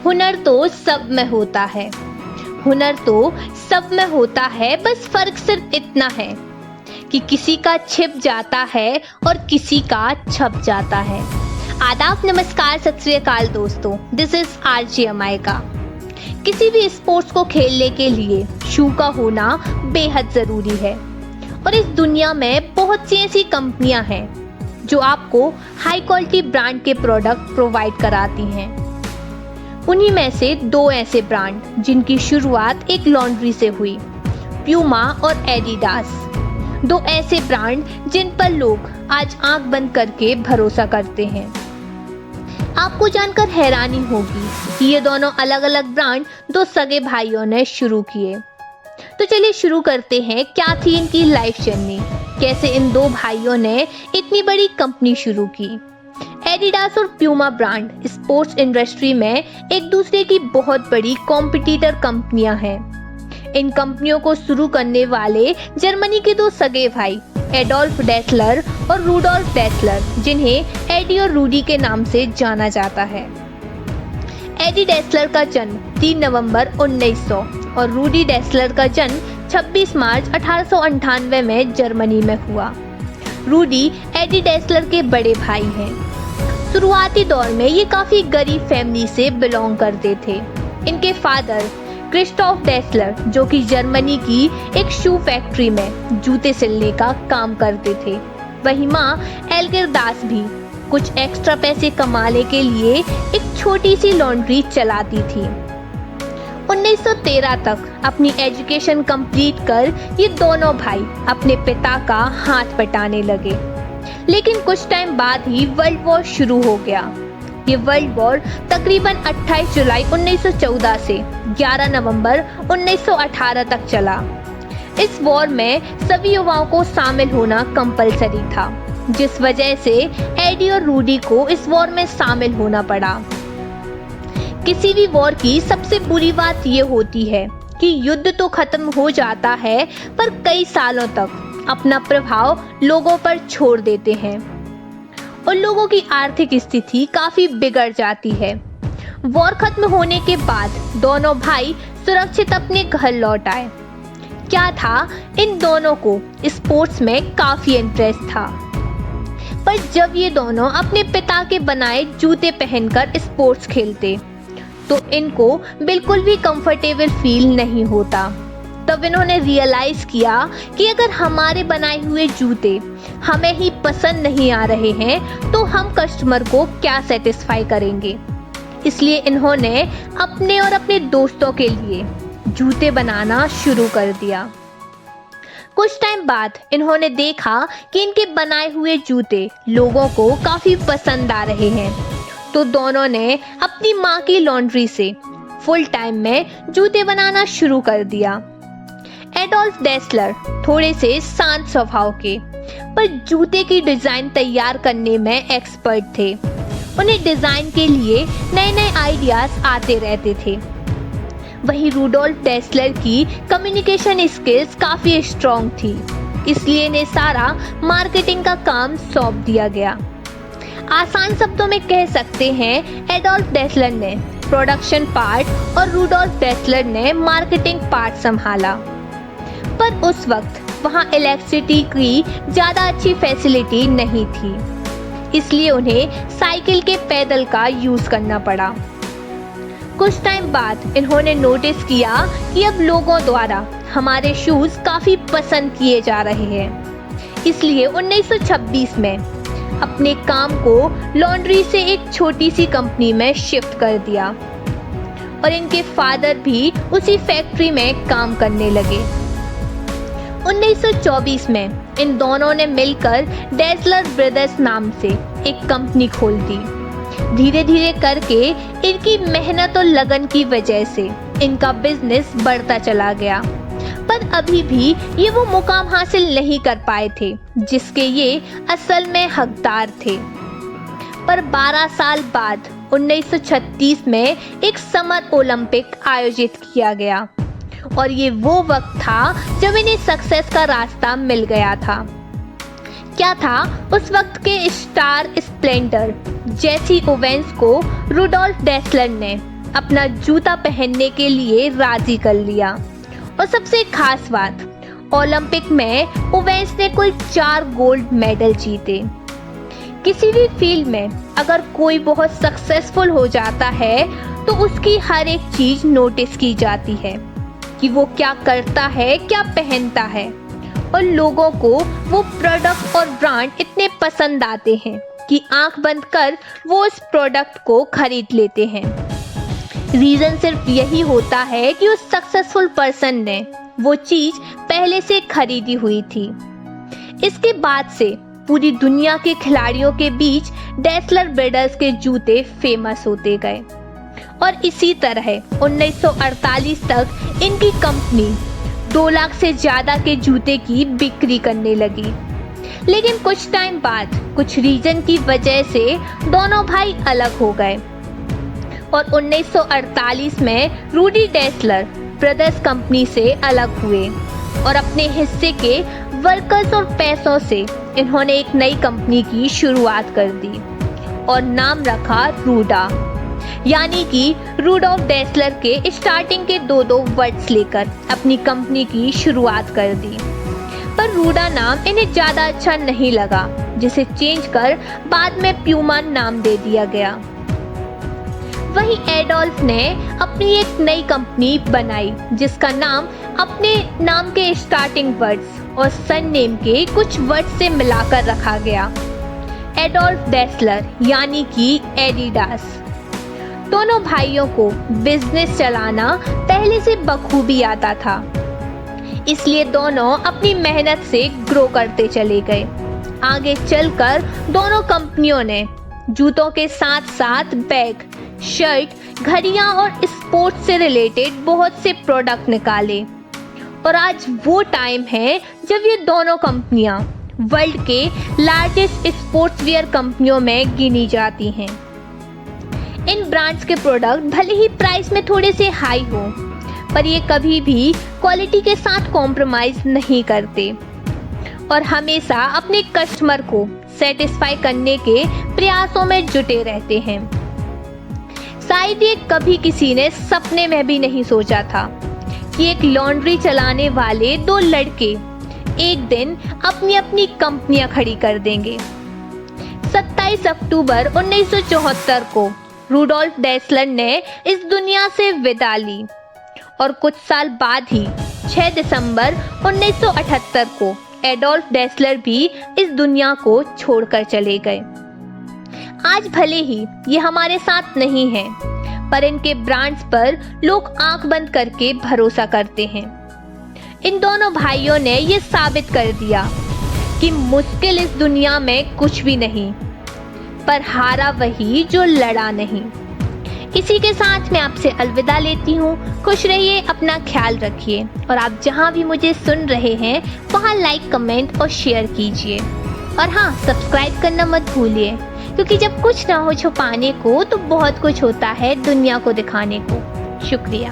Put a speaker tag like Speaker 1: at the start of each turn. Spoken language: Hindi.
Speaker 1: हुनर तो सब में होता है, हुनर तो सब में होता है, बस फर्क सिर्फ इतना है कि किसी का छिप जाता है और किसी का छप जाता है। आदाब, नमस्कार, सत श्री अकाल दोस्तों, दिस इज आरजे अमायका। किसी भी स्पोर्ट्स को खेलने के लिए शू का होना बेहद जरूरी है और इस दुनिया में बहुत सी ऐसी कंपनियां हैं जो आपको हाई क्वालिटी ब्रांड के प्रोडक्ट प्रोवाइड कराती हैं। उन्हीं में से दो ऐसे ब्रांड जिनकी शुरुआत एक लॉन्ड्री से हुई, प्यूमा और एडिडास। दो ऐसे ब्रांड जिन पर लोग आज आंख बंद करके भरोसा करते हैं। आपको जानकर हैरानी होगी कि ये दोनों अलग अलग ब्रांड दो सगे भाइयों ने शुरू किए। तो चलिए शुरू करते हैं, क्या थी इनकी लाइफ जर्नी, कैसे इन दो भाइयों ने इतनी बड़ी कंपनी शुरू की। एडिडास और प्यूमा ब्रांड स्पोर्ट्स इंडस्ट्री में एक दूसरे की बहुत बड़ी कॉम्पिटिटर कंपनियां हैं। इन कंपनियों को शुरू करने वाले जर्मनी के दो सगे भाई एडोल्फ डेसलर और रूडोल्फ डेसलर, जिन्हें एडी और रूडी के नाम से जाना जाता है। एडी डेसलर का जन्म 3 नवंबर 1900 और रूडी डेसलर का जन्म 26 मार्च 1898 में जर्मनी में हुआ। रूडी एडी डेसलर के बड़े भाई हैं। शुरुआती दौर में ये काफी गरीब फैमिली से बिलोंग करते थे। इनके फादर क्रिस्टोफ डेसलर, जो कि जर्मनी की एक शू फैक्ट्री में जूते सिलने का काम करते थे, वहीं माँ एल्गिर दास भी कुछ एक्स्ट्रा पैसे कमाने के लिए एक छोटी सी लॉन्ड्री चलाती थी। 1913 तक अपनी एजुकेशन कंप्लीट कर ये दोनों भाई अपने पिता का हाथ बटाने लगे, लेकिन कुछ टाइम बाद ही वर्ल्ड वॉर शुरू हो गया। ये वर्ल्ड वॉर तकरीबन 28 जुलाई 1914 से 11 नवंबर 1918 तक चला। इस वॉर में सभी युवाओं को शामिल होना कंपलसरी था, जिस वजह से एडी और रूडी को इस वॉर में शामिल होना पड़ा। किसी भी वॉर की सबसे बुरी बात ये होती है कि युद्ध तो खत्म हो जाता है, पर कई सालों तक अपना प्रभाव लोगों पर छोड़ देते हैं और लोगों की आर्थिक स्थिति काफी बिगड़ जाती है। वॉर खत्म होने के बाद दोनों भाई सुरक्षित अपने घर लौट आए। क्या था, इन दोनों को स्पोर्ट्स में काफी इंटरेस्ट था, पर जब ये दोनों अपने पिता के बनाए जूते पहनकर स्पोर्ट्स खेलते तो इनको बिल्कुल भी कंफर्टेबल फील नहीं होता। तब इन्होंने रियलाइज किया कि अगर हमारे बनाए हुए जूते हमें ही पसंद नहीं आ रहे हैं तो हम कस्टमर को क्या सेटिस्फाई करेंगे। इसलिए इन्होंने अपने और अपने दोस्तों के लिए जूते बनाना शुरू कर दिया। कुछ टाइम बाद इन्होंने देखा कि इनके बनाए हुए जूते लोगों को काफी पसंद आ रहे हैं, तो दोनों ने अपनी माँ की लॉन्ड्री से फुल टाइम में जूते बनाना शुरू कर दिया। एडोल्फ डेसलर थोड़े से शांत स्वभाव के, पर जूते की डिजाइन तैयार करने में एक्सपर्ट थे। उन्हें डिजाइन के लिए नए नए आइडियाज आते रहते थे। वहीं रूडोल्फ डेसलर की कम्युनिकेशन स्किल्स काफी स्ट्रॉन्ग थी, इसलिए इन्हें सारा मार्केटिंग का काम सौंप दिया गया। आसान शब्दों में कह सकते हैं, एडोल्फ डेसलर ने प्रोडक्शन पार्ट और रूडोल्फ डेसलर ने मार्केटिंग पार्ट संभाला। पर उस वक्त वहां इलेक्ट्रिसिटी की ज्यादा अच्छी फैसिलिटी नहीं थी, इसलिए उन्हें साइकिल के पैदल का यूज करना पड़ा। कुछ टाइम बाद इन्होंने नोटिस किया कि अब लोगों द्वारा हमारे शूज काफी पसंद किए जा रहे हैं, इसलिए 1926 में अपने काम को लॉन्ड्री से एक छोटी सी कंपनी में शिफ्ट कर दिया और इनके फादर भी उसी फैक्ट्री में काम करने लगे। 1924 में इन दोनों ने मिलकर डेसलर ब्रदर्स नाम से एक कंपनी खोल दी। धीरे धीरे करके इनकी मेहनत और लगन की वजह से इनका बिजनेस बढ़ता चला गया, पर अभी भी ये वो मुकाम हासिल नहीं कर पाए थे जिसके ये असल में हकदार थे। पर 12 साल बाद 1936 में एक समर ओलंपिक आयोजित किया गया और ये वो वक्त था जब इन्हें सक्सेस का रास्ता मिल गया था। क्या था, उस वक्त के स्टार स्प्लेंडर जेसी ओवेंस को रूडोल्फ डेसलर ने अपना जूता पहनने के लिए राजी कर लिया। और सबसे खास बात, ओलंपिक में ओवेंस ने कुल 4 गोल्ड मेडल जीते। किसी भी फील्ड में अगर कोई बहुत सक्सेसफुल हो जाता है तो उसकी हर एक चीज नोटिस की जाती है कि वो क्या करता है, क्या पहनता है, और लोगों को वो प्रोडक्ट और ब्रांड इतने पसंद आते हैं कि आंख बंद कर वो उस प्रोडक्ट को खरीद लेते हैं। रीजन सिर्फ यही होता है कि उस सक्सेसफुल पर्सन ने वो चीज पहले से खरीदी हुई थी। इसके बाद से पूरी दुनिया के खिलाड़ियों के बीच डेसलर ब्रदर्स के जूते फेमस होते गए और इसी तरह 1948 तक इनकी कंपनी 2 लाख से ज्यादा के जूते की बिक्री करने लगी। लेकिन कुछ टाइम बाद कुछ रीजन की वजह से दोनों भाई अलग हो गए और 1948 में रूडी डेसलर ब्रदर्स कंपनी से अलग हुए और अपने हिस्से के वर्कर्स और पैसों से इन्होंने एक नई कंपनी की शुरुआत कर दी और नाम रखा रूडा, यानी कि रूडोल्फ डेसलर के स्टार्टिंग के 2 वर्ड्स लेकर अपनी कंपनी की शुरुआत कर दी। पर रूडा नाम इन्हें ज्यादा अच्छा नहीं लगा, जिसे चेंज कर बाद में प्यूमा नाम दे दिया गया। वहीं एडोल्फ ने अपनी एक नई कंपनी बनाई जिसका नाम अपने नाम के स्टार्टिंग वर्ड्स और सरनेम के कुछ वर्ड्स से मिलाकर रखा गया, एडोल्फ डेसलर, यानी कि एडिडास। दोनों भाइयों को बिजनेस चलाना पहले से बखूबी आता था, इसलिए दोनों अपनी मेहनत से ग्रो करते चले गए। आगे चलकर दोनों कंपनियों ने जूतों के साथ साथ बैग, शर्ट, घड़ियां और स्पोर्ट्स से रिलेटेड बहुत से प्रोडक्ट निकाले और आज वो टाइम है जब ये दोनों कंपनियां वर्ल्ड के लार्जेस्ट स्पोर्ट्स वियर कंपनियों में गिनी जाती हैं। इन ब्रांड्स के प्रोडक्ट भले ही प्राइस में थोड़े से हाई हो, पर ये कभी भी क्वालिटी के साथ कॉम्प्रोमाइज नहीं करते और हमेशा अपने कस्टमर को सेटिस्फाई करने के प्रयासों में जुटे रहते हैं। शायद ये कभी किसी ने सपने में भी नहीं सोचा था कि एक लॉन्ड्री चलाने वाले 2 लड़के एक दिन अपनी अपनी कंपनियां खड़ी कर देंगे। 27 अक्टूबर 1974 को रूडोल्फ डेसलर ने इस दुनिया से विदा ली और कुछ साल बाद ही 6 दिसंबर 1978 को एडोल्फ डेसलर भी इस दुनिया को छोड़कर चले गए। आज भले ही ये हमारे साथ नहीं है, पर इनके ब्रांड्स पर लोग आंख बंद करके भरोसा करते हैं। इन दोनों भाइयों ने ये साबित कर दिया कि मुश्किल इस दुनिया में कुछ भी नहीं, पर हारा वही जो लड़ा नहीं। इसी के साथ मैं आपसे अलविदा लेती हूँ। खुश रहिए, अपना ख्याल रखिए और आप जहाँ भी मुझे सुन रहे हैं वहाँ लाइक, कमेंट और शेयर कीजिए। और हाँ, सब्सक्राइब करना मत भूलिए, क्योंकि जब कुछ ना हो छुपाने को तो बहुत कुछ होता है दुनिया को दिखाने को। शुक्रिया।